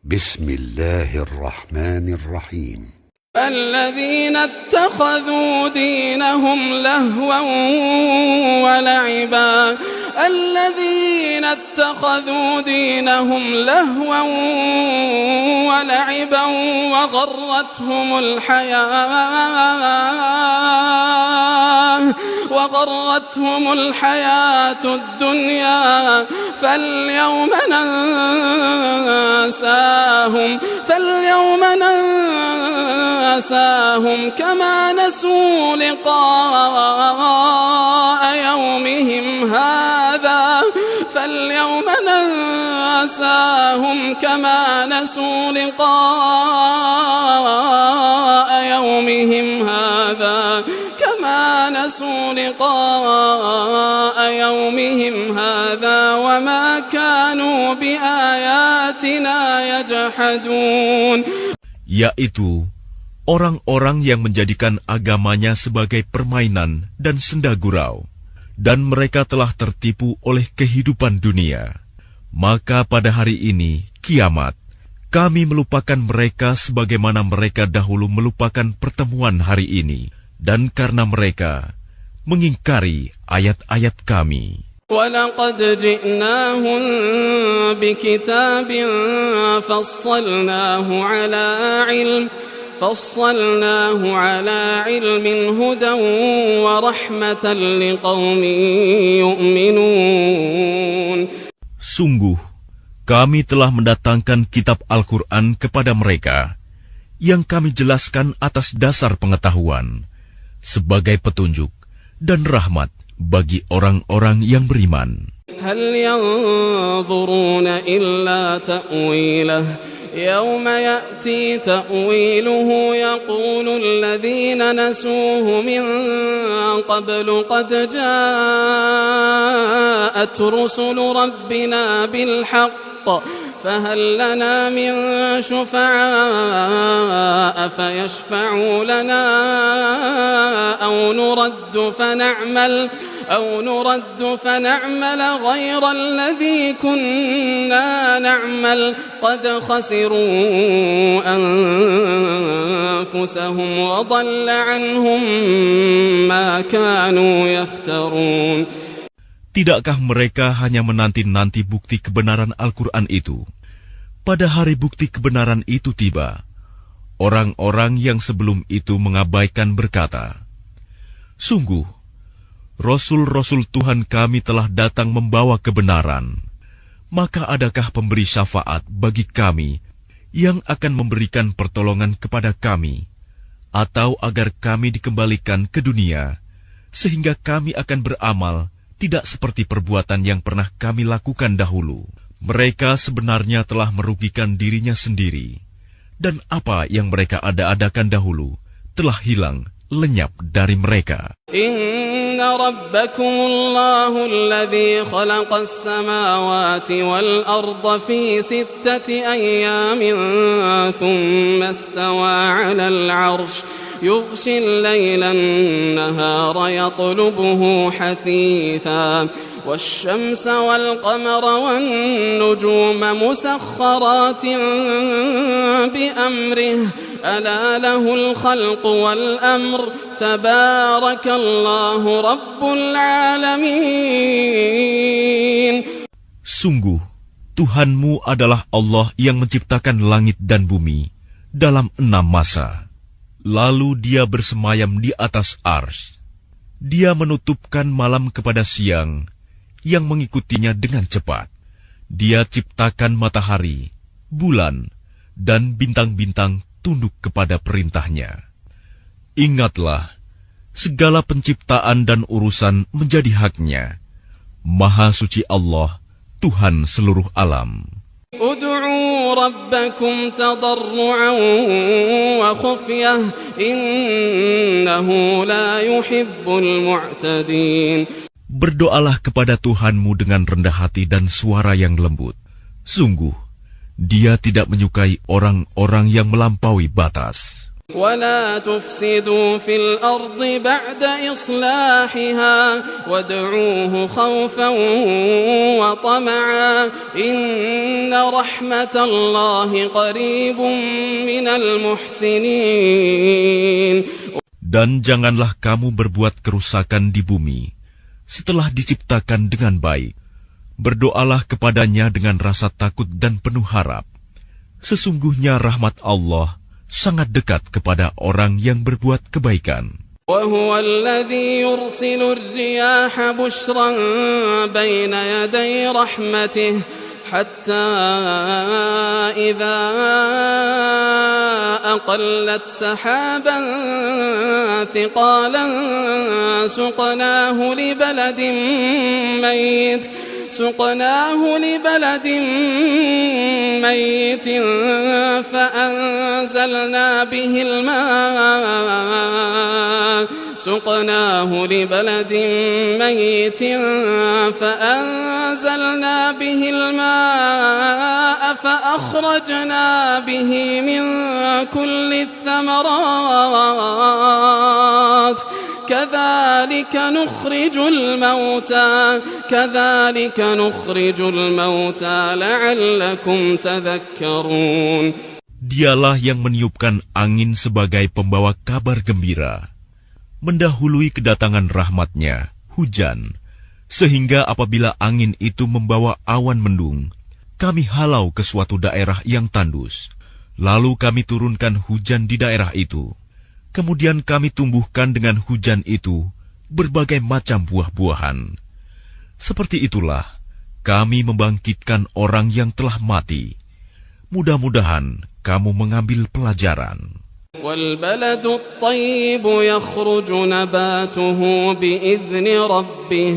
بسم الله الرحمن الرحيم الذين اتخذوا دينهم لهوا ولعبا وغرتهم الحياة الدنيا فاليوم ننساهم كما نسوا لقاء يومهم هذا وما كانوا بآياتنا يجحدون. Yaitu orang-orang yang menjadikan agamanya sebagai permainan dan senda gurau, dan mereka telah tertipu oleh kehidupan dunia. Maka pada hari ini, kiamat, kami melupakan mereka sebagaimana mereka dahulu melupakan pertemuan hari ini, dan karena mereka mengingkari ayat-ayat kami. وَلَقَدْ جِئْنَاهُمْ بِكِتَابٍ فَصَّلْنَاهُ عَلَى عِلْمٍ هُدًى وَرَحْمَةً لِقَوْمٍ يُؤْمِنُونَ. Sungguh, kami telah mendatangkan kitab Al-Quran kepada mereka, yang kami jelaskan atas dasar pengetahuan, sebagai petunjuk dan rahmat bagi orang-orang yang beriman. هل ينظرون إلا تأويله يوم يأتي تأويله يقول الذين نسوه من قبل قد جاءت رسل ربنا بالحق فهل لنا من شفعاء فيشفعوا لنا أو نرد فنعمل غير الذي كنا نعمل قد خسروا أنفسهم وضل عنهم ما كانوا يفترون. Tidakkah mereka hanya menanti-nanti bukti kebenaran Al-Quran itu? Pada hari bukti kebenaran itu tiba, orang-orang yang sebelum itu mengabaikan berkata, "Sungguh, Rasul-Rasul Tuhan kami telah datang membawa kebenaran. Maka adakah pemberi syafaat bagi kami yang akan memberikan pertolongan kepada kami, atau agar kami dikembalikan ke dunia, sehingga kami akan beramal tidak seperti perbuatan yang pernah kami lakukan dahulu." Mereka sebenarnya telah merugikan dirinya sendiri, dan apa yang mereka ada-adakan dahulu telah hilang lenyap dari mereka. Inna rabbakumullahu alladhi khalaqas samawati wal arda fi 6 ayyamin thumma istawa 'alal 'arsy يغشي الليل النهار يطلبه حثيثا والشمس والقمر والنجوم مسخرات بأمره ألا له الخلق والأمر تبارك الله رب العالمين. Sungguh, Tuhanmu adalah Allah yang menciptakan langit dan bumi dalam 6 masa. Lalu dia bersemayam di atas Arsy. Dia menutupkan malam kepada siang, yang mengikutinya dengan cepat. Dia ciptakan matahari, bulan, dan bintang-bintang tunduk kepada perintahnya. Ingatlah, segala penciptaan dan urusan menjadi haknya. Maha suci Allah, Tuhan seluruh alam. Ud'u rabbakum tadarru'an wa khufyah innahu la yuhibbul mu'tadin. Berdoalah kepada Tuhanmu dengan rendah hati dan suara yang lembut. Sungguh, Dia tidak menyukai orang-orang yang melampaui batas. ولا تفسدوا في الأرض بعد إصلاحها وادعوه خوفا وطمعا إن رحمة الله قريب من المحسنين. Dan janganlah kamu berbuat kerusakan di bumi setelah diciptakan dengan baik. Berdoalah kepadanya dengan rasa takut dan penuh harap. Sesungguhnya rahmat Allah sangat dekat kepada orang yang berbuat kebaikan. وهو الذي يرسل الرياح بشرا بين يدي رحمته حتى إذا أقلت سحابا ثقالا سقناه لبلد ميت فأنزلنا به الماء فأخرجنا به من كل الثمرات كذلك نخرج الموتى لعلكم تذكرون. Dialah yang meniupkan angin sebagai pembawa kabar gembira, mendahului kedatangan rahmat-Nya, hujan, sehingga apabila angin itu membawa awan mendung, kami halau ke suatu daerah yang tandus, lalu kami turunkan hujan di daerah itu. Kemudian kami tumbuhkan dengan hujan itu berbagai macam buah-buahan. Seperti itulah kami membangkitkan orang yang telah mati. Mudah-mudahan kamu mengambil pelajaran. وَالْبَلَدُ الطَّيِّبُ يَخْرُجُ نَبَاتُهُ بِإِذْنِ رَبِّهِ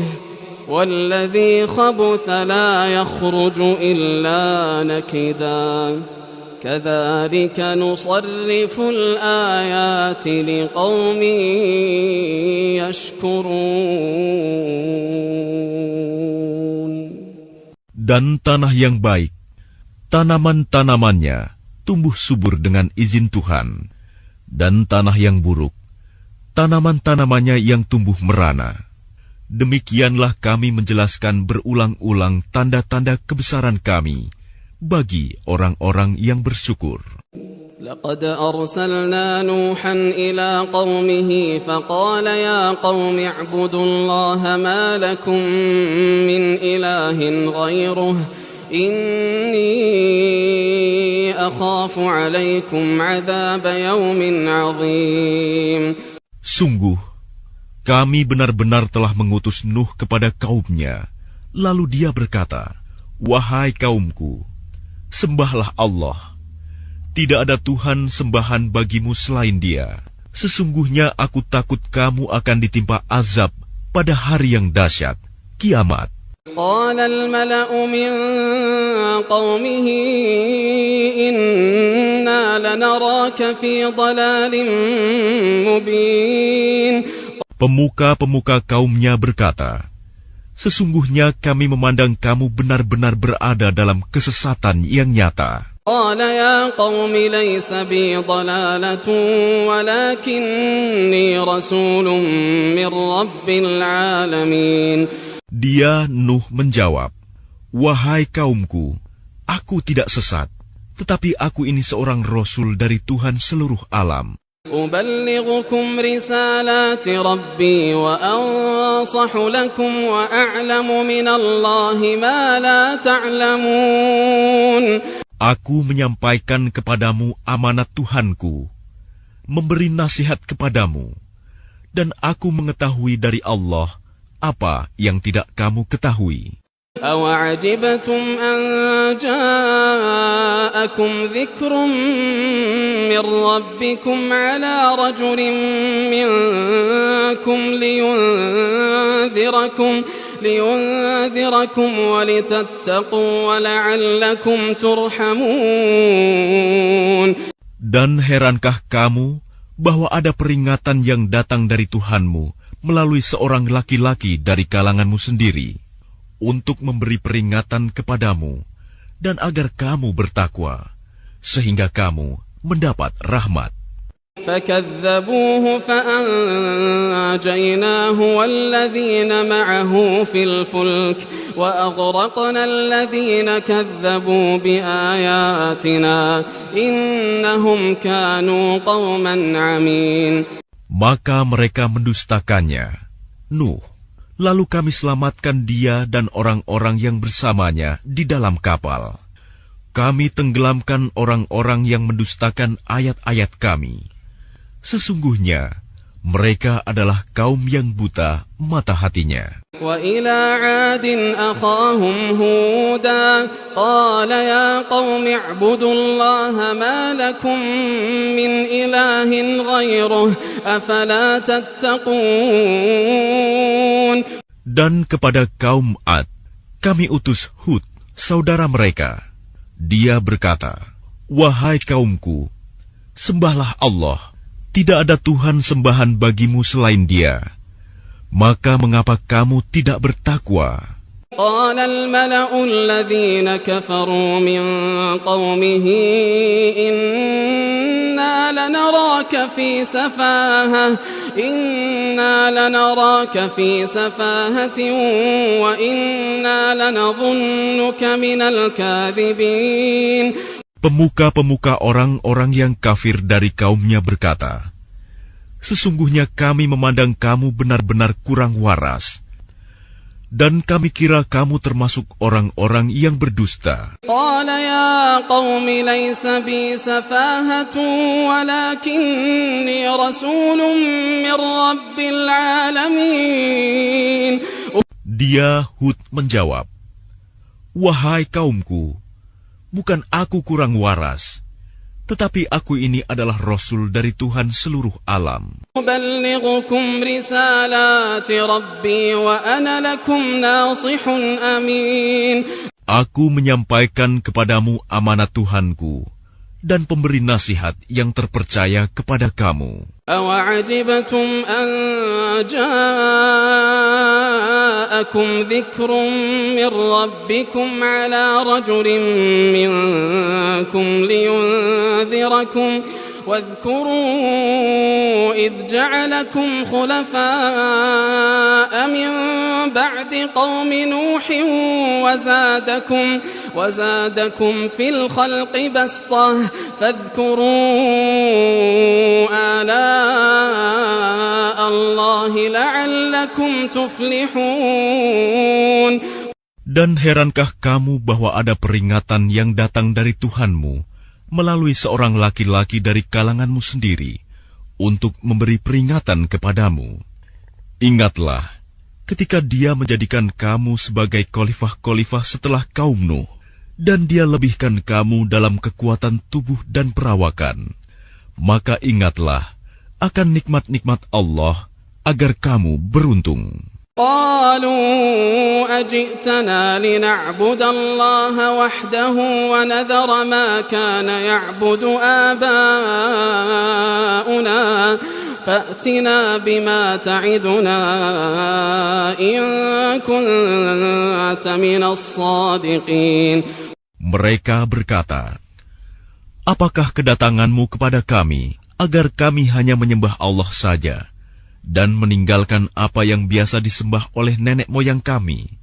وَالَّذِي خَبُثَ لَا يَخْرُجُ إِلَّا نَكِدًا كَذَلِكَ نُصَرِّفُ الْآيَاتِ لِقَوْمٍ يَشْكُرُونَ. Dan tanah yang baik, tanaman-tanamannya tumbuh subur dengan izin Tuhan, dan tanah yang buruk, tanaman-tanamannya yang tumbuh merana. Demikianlah kami menjelaskan berulang-ulang tanda-tanda kebesaran kami bagi orang-orang yang bersyukur. لقد أرسلنا نوحا إلى قومه فقال يا قوم اعبدوا الله ما لكم من إله غيره إني أخاف عليكم عذاب يوم عظيم. Sungguh, kami benar-benar telah mengutus Nuh kepada kaumnya. Lalu dia berkata, wahai kaumku, sembahlah Allah. Tidak ada Tuhan sembahan bagimu selain Dia. Sesungguhnya aku takut kamu akan ditimpa azab pada hari yang dahsyat, kiamat. قال الملأ من قومه إنا لنراك في ضلال مبين. Pemuka-pemuka kaumnya berkata, sesungguhnya kami memandang kamu benar-benar berada dalam kesesatan yang nyata. قال يا قوم ليس بي ضلالة ولكني رسول من رب العالمين. Dia, Nuh, menjawab, wahai kaumku, aku tidak sesat, tetapi aku ini seorang rasul dari Tuhan seluruh alam. أبلغكم رسالات ربي وأنصح لكم وأعلم من الله ما لا تعلمون. Aku menyampaikan kepadamu amanat Tuhanku, memberi nasihat kepadamu, dan aku mengetahui dari Allah apa yang tidak kamu ketahui. أَوَعَجِبْتُمْ أَنْ جَاءَكُمْ ذِكْرٌ مِّنْ رَبِّكُمْ عَلَى رَجُلٍ مِّنْكُمْ لِيُنذِرَكُمْ وَلِتَتَّقُوا وَلَعَلَّكُمْ تُرْحَمُونَ. Dan herankah kamu bahwa ada peringatan yang datang dari Tuhanmu melalui seorang laki-laki dari kalanganmu sendiri, untuk memberi peringatan kepadamu, dan agar kamu bertakwa, sehingga kamu mendapat rahmat. فكذبوه فأنجيناه والذين معه في الفلك وأغرقنا الذين كذبوا بآياتنا إنهم كانوا قوما عمين. Maka mereka mendustakannya, Nuh. Lalu kami selamatkan dia dan orang-orang yang bersamanya di dalam kapal. Kami tenggelamkan orang-orang yang mendustakan ayat-ayat kami. Sesungguhnya, mereka adalah kaum yang buta mata hatinya. وَإِلَى عَادٍ أَخَاهُمْ هُودًا قَالَ يَا قَوْمِ اعْبُدُوا اللَّهَ مَا لَكُمْ مِنْ إِلَٰهٍ غَيْرُهُ أَفَلَا تَتَّقُونَ. Dan kepada kaum Ad, kami utus Hud, saudara mereka. Dia berkata, "Wahai kaumku, sembahlah Allah. Tidak ada Tuhan sembahan bagimu selain Dia. Maka mengapa kamu tidak bertakwa?" قال الملأ الذين كفروا من قومه إنا لنراك في سفاهة وإنا لنظنك من الكاذبين. Pemuka-pemuka orang-orang yang kafir dari kaumnya berkata, "Sesungguhnya kami memandang kamu benar-benar kurang waras, dan kami kira kamu termasuk orang-orang yang berdusta." قال يا قوم ليس بي سفاهة ولكني رسول من رب العالمين. Dia Hud menjawab, "Wahai kaumku, bukan aku kurang waras, tetapi aku ini adalah Rasul dari Tuhan seluruh alam. أبلغكم رسالات ربي وأنا لكم ناصح أمين. Aku menyampaikan kepadamu amanat Tuhanku dan pemberi nasihat yang terpercaya kepada kamu. أوعجبتم أن جاءكم ذكر من ربكم على رجل منكم لينذركم واذكروا إذ جعلكم خلفاء من بعد قوم نوح وزادكم في الخلق بسطة فاذكروا آلاء الله لعلكم تفلحون. Dan herankah kamu bahwa ada peringatan yang datang dari Tuhanmu melalui seorang laki-laki dari kalanganmu sendiri untuk memberi peringatan kepadamu? Ingatlah ketika dia menjadikan kamu sebagai khalifah-khalifah setelah kaum Nuh, dan dia lebihkan kamu dalam kekuatan tubuh dan perawakan. Maka ingatlah akan nikmat-nikmat Allah agar kamu beruntung. قالوا أجئتنا لنعبد الله وحده ونذر ما كان يعبد آباؤنا فأتنا بما تعدنا إن كنت من الصادقين. Mereka berkata, "Apakah kedatanganmu kepada kami agar kami hanya menyembah Allah saja dan meninggalkan apa yang biasa disembah oleh nenek moyang kami?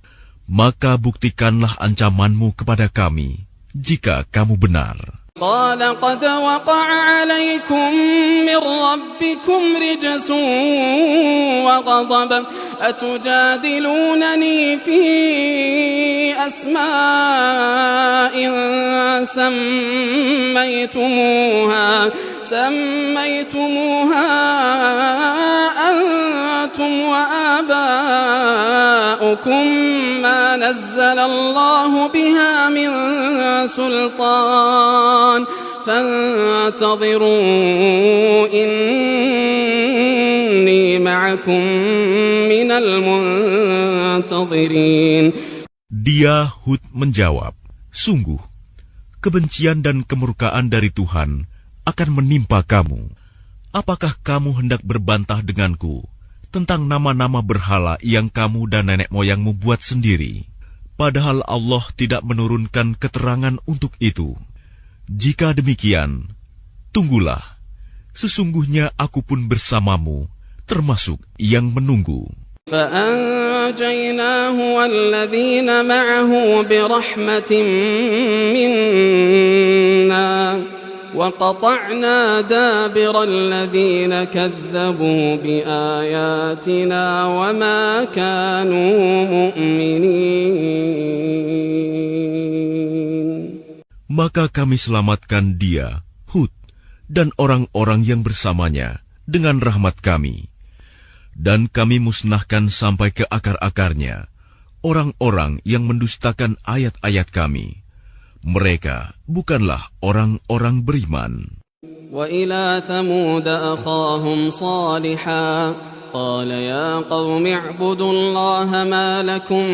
Maka buktikanlah ancamanmu kepada kami, jika kamu benar." قال قد وقع عليكم من ربكم رجس وغضب أتجادلونني في أسماء سميتموها أنتم وآباؤكم ما نزل الله بها من سلطان فانتظروا إني معكم من المنتظرين. Dia Hud menjawab, "Sungguh, kebencian dan kemurkaan dari Tuhan akan menimpa kamu. Apakah kamu hendak berbantah denganku tentang nama-nama berhala yang kamu dan nenek moyangmu buat sendiri, padahal Allah tidak menurunkan keterangan untuk itu? Jika demikian, tunggulah, sesungguhnya aku pun bersamamu, termasuk yang menunggu. فأنجيناه والذين معه برحمة منا وقطعنا دابر الذين كذبوا بآياتنا وما كانوا مؤمنين. Maka kami selamatkan dia, Hud, dan orang-orang yang bersamanya dengan rahmat kami. Dan kami musnahkan sampai ke akar-akarnya orang-orang yang mendustakan ayat-ayat kami. Mereka bukanlah orang-orang beriman. وإلى ثمود أخاهم صالحا قال يا قوم اعبدوا الله ما لكم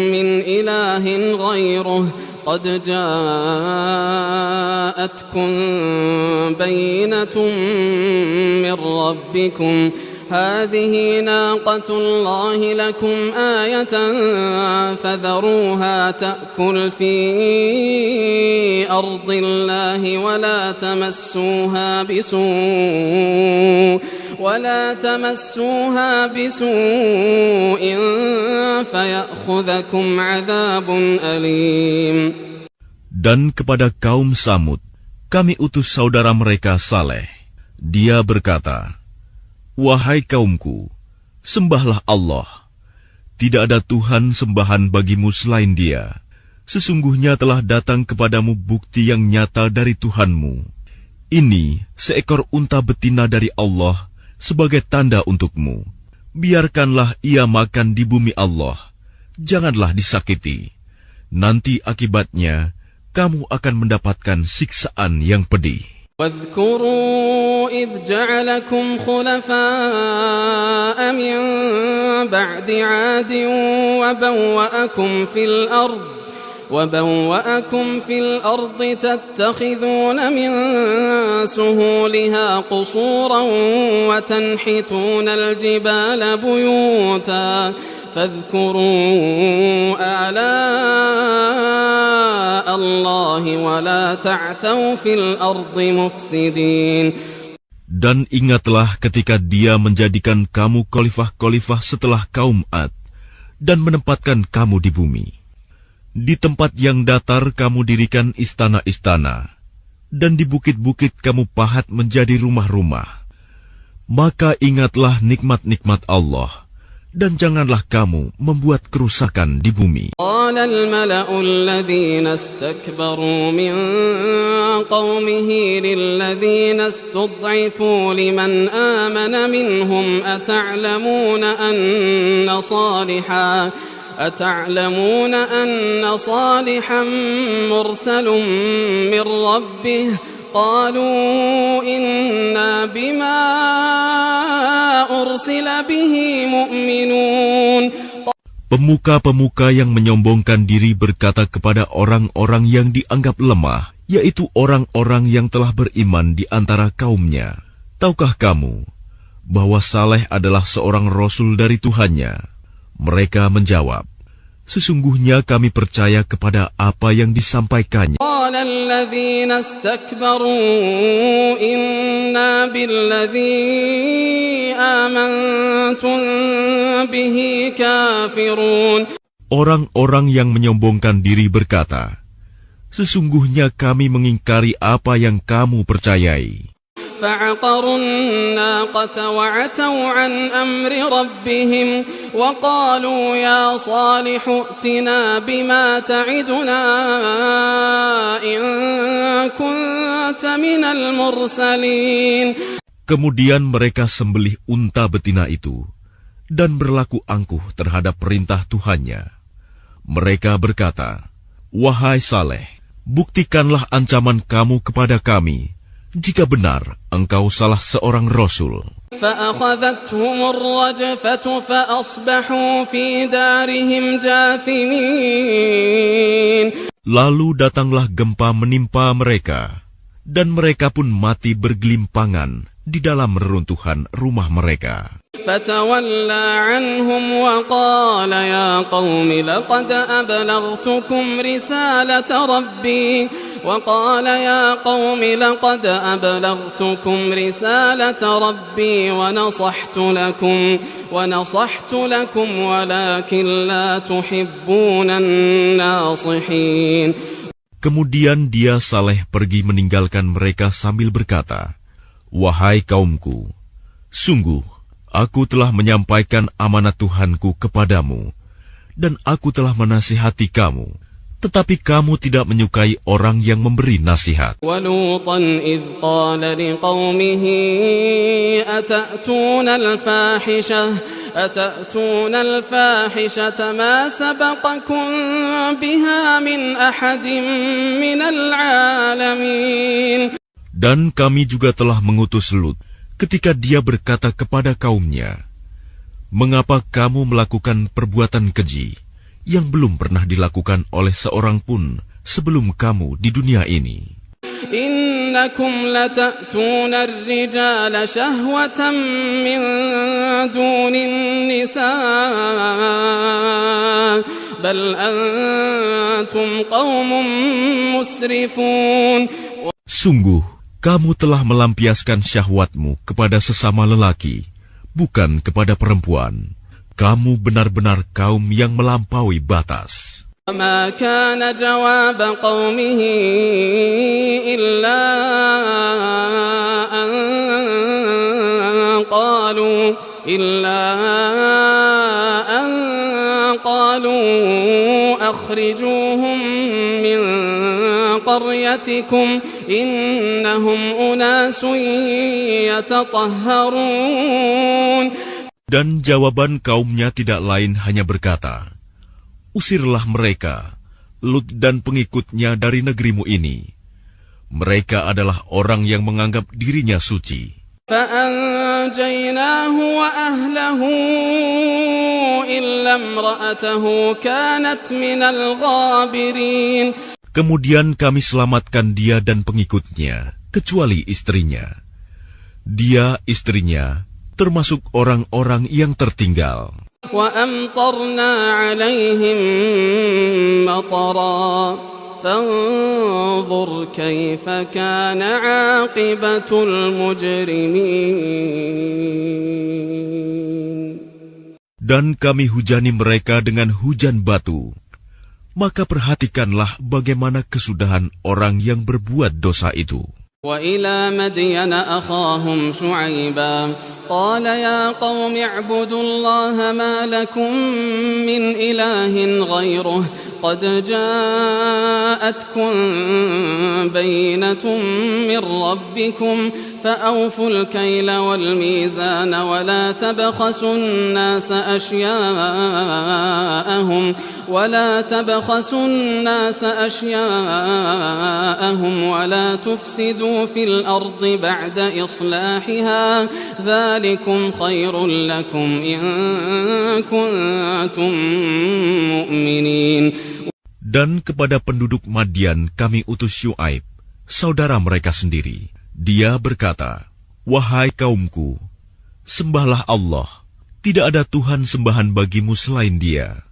من إله غيره قد جاءتكم بينة من ربكم هذه ناقة الله لكم آية فذروها تأكل في أرض الله ولا تمسوها بسوء فيأخذكم عذاب أليم. Dan kepada kaum Samud, kami utus saudara mereka Saleh. Dia berkata, "Wahai kaumku, sembahlah Allah. Tidak ada Tuhan sembahan bagimu selain Dia. Sesungguhnya telah datang kepadamu bukti yang nyata dari Tuhanmu. Ini seekor unta betina dari Allah sebagai tanda untukmu. Biarkanlah ia makan di bumi Allah. Janganlah disakiti. Nanti akibatnya kamu akan mendapatkan siksaan yang pedih." واذكروا إذ جعلكم خلفاء من بعد عاد وبوأكم في الأرض تتخذون من سهولها قصورا وتنحتون الجبال بيوتا فاذكروا آلاء الله ولا تعثوا في الأرض مفسدين. Dan ingatlah ketika Dia menjadikan kamu khalifah-khalifah setelah kaum Ad dan menempatkan kamu di bumi. Di tempat yang datar kamu dirikan istana-istana, dan di bukit-bukit kamu pahat menjadi rumah-rumah. Maka ingatlah nikmat-nikmat Allah, dan janganlah kamu membuat kerusakan di bumi. قال الملأ الذين استكبروا من قومه للذين استضعفوا لمن آمن منهم أتعلمون أن صالحا مرسل من ربه قالوا إنا بما أرسل به مؤمنون. Pemuka-pemuka yang menyombongkan diri berkata kepada orang-orang yang dianggap lemah, yaitu orang-orang yang telah beriman di antara kaumnya, "Tahukah kamu bahwa Saleh adalah seorang rasul dari Tuhannya?" Mereka menjawab, "Sesungguhnya kami percaya kepada apa yang disampaikannya." قال الذين استكبروا إنا بالذي آمنتم به كافرون. Orang-orang yang menyombongkan diri berkata, "Sesungguhnya kami mengingkari apa yang kamu percayai." فعقروا الناقة وعتوا عن أمر ربهم وقالوا يا صالح ائتنا بما تعدنا إن كنت من المرسلين. Kemudian mereka sembelih unta betina itu dan berlaku angkuh terhadap perintah Tuhannya. Mereka berkata, "Wahai Saleh, buktikanlah ancaman kamu kepada kami jika benar engkau salah seorang rasul." فأخذتهم الرجفة فأصبحوا في دارهم جاثمين. Lalu datanglah gempa menimpa mereka, dan mereka pun mati bergelimpangan di dalam reruntuhan rumah mereka. فتولى عنهم وقال يا قوم لقد أبلغتكم رسالة ربي ونصحت لكم ولكن لا تحبون الناصحين. Kemudian dia Saleh pergi meninggalkan mereka sambil berkata, "Wahai kaumku, sungguh aku telah menyampaikan amanat Tuhanku kepadamu, dan aku telah menasihati kamu, tetapi kamu tidak menyukai orang yang memberi nasihat." وَلُوطًا إِذْ قَالَ لِقَوْمِهِ أَتَأْتُونَ الْفَاحِشَةَ مَا سَبَقَكُم بِهَا مِنْ أَحَدٍ مِنَ الْعَالَمِينَ. Dan kami juga telah mengutus Lut ketika dia berkata kepada kaumnya, "Mengapa kamu melakukan perbuatan keji yang belum pernah dilakukan oleh seorang pun sebelum kamu di dunia ini? Innakum lata'tuna ar-rijala shahwatan min dunin nisa' bal antum qaumun musrifun." Sungguh, kamu telah melampiaskan syahwatmu kepada sesama lelaki, bukan kepada perempuan. Kamu benar-benar kaum yang melampaui batas. وَمَا كَانَ جَوَابَ قَوْمِهِ إِلَّا أَن قَالُوا أَخْرِجُوهُم مِّن قَرْيَتِكُمْ إِنَّهُمْ أُنَاسٌ يَتَطَهَّرُونَ. Dan jawaban kaumnya tidak lain hanya berkata, "Usirlah mereka, Lut dan pengikutnya dari negerimu ini. Mereka adalah orang yang menganggap dirinya suci." فَأَنْجَيْنَاهُ وَأَهْلَهُ إِلَّا امْرَأَتَهُ كَانَتْ مِنَ الْغَابِرِينَ. Kemudian kami selamatkan dia dan pengikutnya, kecuali istrinya. Dia, istrinya, termasuk orang-orang yang tertinggal. وَأَمْطَرْنَا عَلَيْهِمْ مَطَرًا فَانظُرْ كَيْفَ كَانَ عَاقِبَةُ الْمُجْرِمِينَ. Dan kami hujani mereka dengan hujan batu. Maka perhatikanlah bagaimana kesudahan orang yang berbuat dosa itu. وَإِلَى مَدْيَنَ أَخَاهُمْ شُعَيْبًا قَالَ يَا قَوْمِ اعْبُدُوا اللَّهَ مَا لَكُمْ مِنْ إِلَٰهٍ غَيْرُهُ قَدْ جَاءَتْكُمْ بَيِّنَةٌ مِّن رَّبِّكُمْ فَأَوْفُوا الْكَيْلَ وَالْمِيزَانَ وَلَا تَبْخَسُوا النَّاسَ أَشْيَاءَهُمْ وَلَا تُفْسِدُوا في الأرض بعد إصلاحها ذلكم خير لكم إن كنتم مؤمنين. Dan kepada penduduk Madian kami utus Syuaib, saudara mereka sendiri. Dia berkata, "Wahai kaumku, sembahlah Allah. Tidak ada Tuhan sembahan bagimu selain Dia.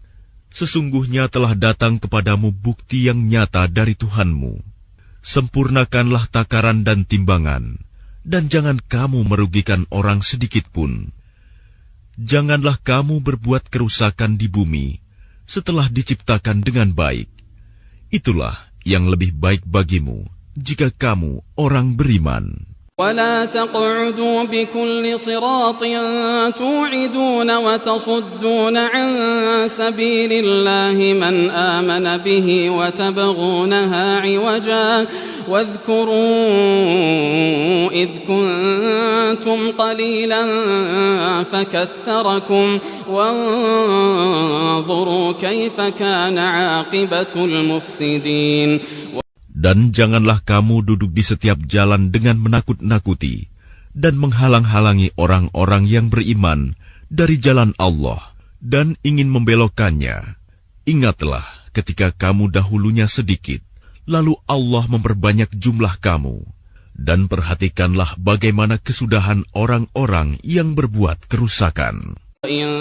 Sesungguhnya telah datang kepadamu bukti yang nyata dari Tuhanmu. Sempurnakanlah takaran dan timbangan, dan jangan kamu merugikan orang sedikit pun. Janganlah kamu berbuat kerusakan di bumi setelah diciptakan dengan baik. Itulah yang lebih baik bagimu jika kamu orang beriman." ولا تقعدوا بكل صراط توعدون وتصدون عن سبيل الله من آمن به وتبغونها عوجا واذكروا إذ كنتم قليلا فكثركم وانظروا كيف كان عاقبة المفسدين. Dan janganlah kamu duduk di setiap jalan dengan menakut-nakuti dan menghalang-halangi orang-orang yang beriman dari jalan Allah dan ingin membelokkannya. Ingatlah ketika kamu dahulunya sedikit, lalu Allah memperbanyak jumlah kamu, Dan perhatikanlah bagaimana kesudahan orang-orang yang berbuat kerusakan. إن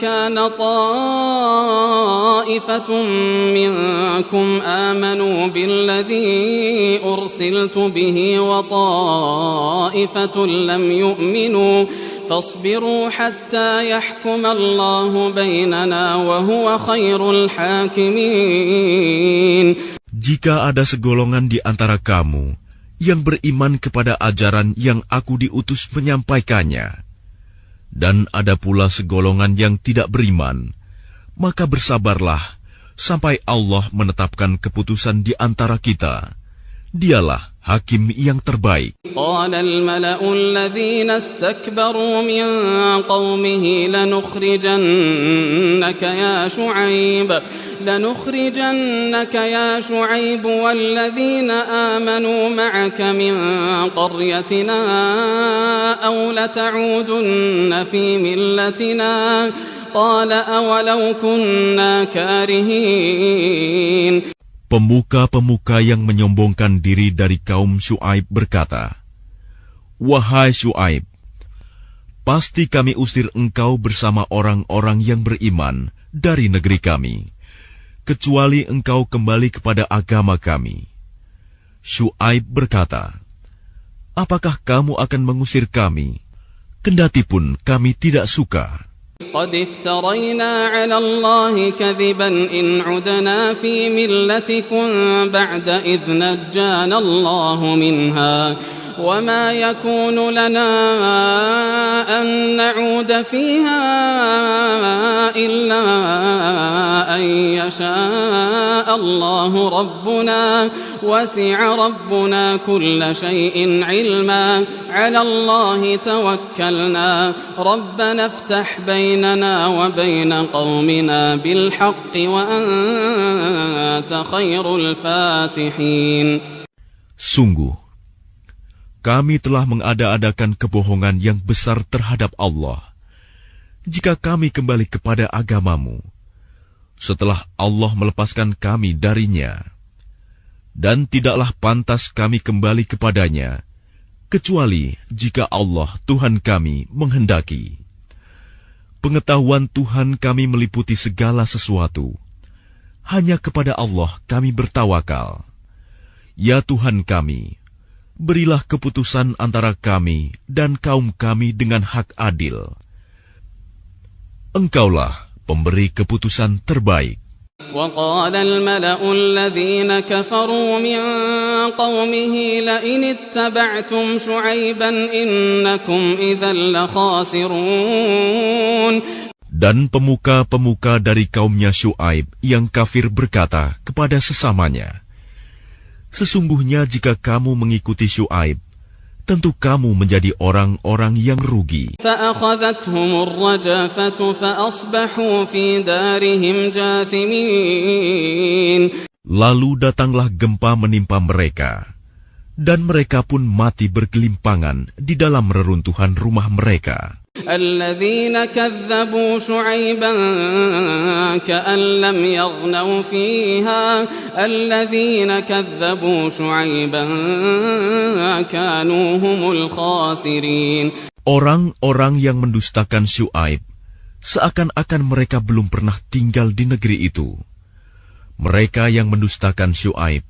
كان طائفة منكم آمنوا بالذي أرسلت به وطائفة لم يؤمنوا فاصبروا حتى يحكم الله بيننا وهو خير الحاكمين. Jika ada segolongan di antara kamu yang beriman kepada ajaran yang aku diutus menyampaikannya, dan ada pula segolongan yang tidak beriman, maka bersabarlah sampai Allah menetapkan keputusan di antara kita. Dialah hakim yang terbaik. قال الملأ الذين استكبروا من قومه لنخرجنك يا شعيب والذين آمنوا معك من قريتنا أو لتعودن في ملتنا قال أولو كنا كارهين. Pemuka-pemuka yang menyombongkan diri dari kaum Syuaib berkata, "Wahai Syuaib, pasti kami usir engkau bersama orang-orang yang beriman dari negeri kami, kecuali engkau kembali kepada agama kami." Syuaib berkata, "Apakah kamu akan mengusir kami, kendati pun kami tidak suka?" قد افترينا على الله كذبا إن عدنا في ملتكم بعد إذ نجانا الله منها وما يكون لنا أن نعود فيها إلا أن يشاء الله ربنا وسع ربنا كل شيء علما على الله توكلنا ربنا افتح بيننا وبين قومنا بالحق وأنت خير الفاتحين. Sungguh, kami telah mengada-adakan kebohongan yang besar terhadap Allah. Jika kami kembali kepada agamamu, setelah Allah melepaskan kami darinya, dan tidaklah pantas kami kembali kepadanya, kecuali jika Allah Tuhan kami menghendaki. Pengetahuan Tuhan kami meliputi segala sesuatu. Hanya kepada Allah kami bertawakal. Ya Tuhan kami, berilah keputusan antara kami dan kaum kami dengan hak adil. Engkaulah pemberi keputusan terbaik. وقال الملأ الذين كفروا من قومه لئن اتبعتم شعيبا إنكم إذا لخاسرون. Dan pemuka-pemuka dari kaumnya Syuaib yang kafir berkata kepada sesamanya, "Sesungguhnya jika kamu mengikuti Syuaib, tentu kamu menjadi orang-orang yang rugi." فأخذتهم الرجفة فأصبحوا في دارهم جاثمين. Lalu datanglah gempa menimpa mereka, dan mereka pun mati bergelimpangan di dalam reruntuhan rumah mereka. الذين كذبوا شعيبا كأن لم يغنوا فيها الذين كذبوا شعيبا كانوا هم الخاسرين. Orang-orang yang mendustakan Syuaib seakan-akan mereka belum pernah tinggal di negeri itu. Mereka yang mendustakan Syuaib,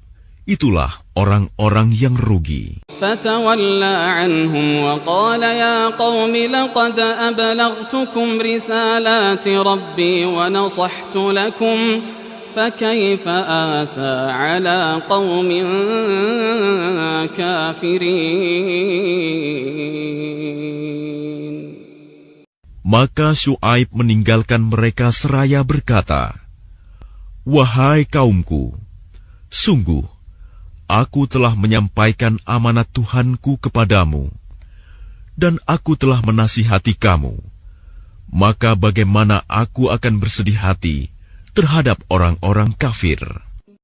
itulah orang-orang yang rugi. فتولى عنهم وقال يا قوم لقد أبلغتكم رسالات ربي ونصحت لكم فكيف آسى على قوم كافرين. Maka Syuaib meninggalkan mereka seraya berkata, "Wahai kaumku, sungguh aku telah menyampaikan amanat Tuhanku kepadamu, dan aku telah menasihati kamu. Maka bagaimana aku akan bersedih hati terhadap orang-orang kafir?"